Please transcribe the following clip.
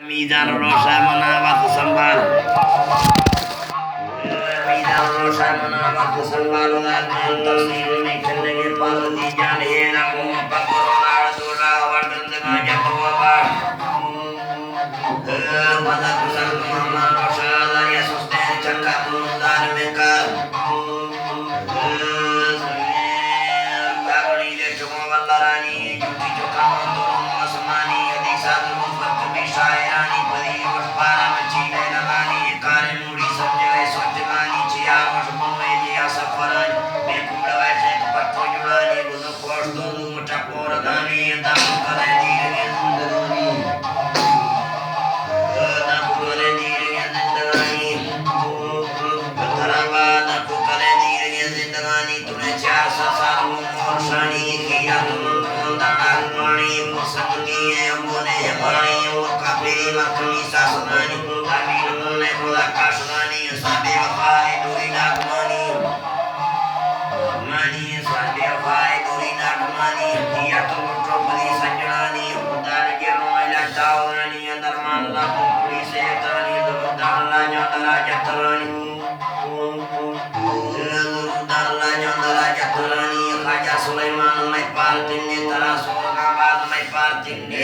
Midar rosa menawa kesembar. Midar rosa menawa kesembar lan tasir nekene parti jane namo pakorona dora warden dengan jatuh pada kusal mama rosa ya susten cangkap mundar meka bagoni de cuma wallarani juti cokam turun masmani di satu waktu bisa irani padi para mencina nalani karen muri sanjay sanjani cia masmoe dia safaran bekula wajhe patto julani buno posto muchapor dani damu kale dire zindagani damu kale dire zindagani tarava damu kale dire zindagani tune char sasar morsani kiya danal mani musangni amone mani kapiri makni sasani kami nune kula kasani sabe vai durina mani mani sabe vai durina mani kiya to tropali sanjani udan gero ila tawani andar malla puri setani dalla nyandara jatani dalla nyandara jatani Raja Sulaiman mai partin ni tara surga mai partin ni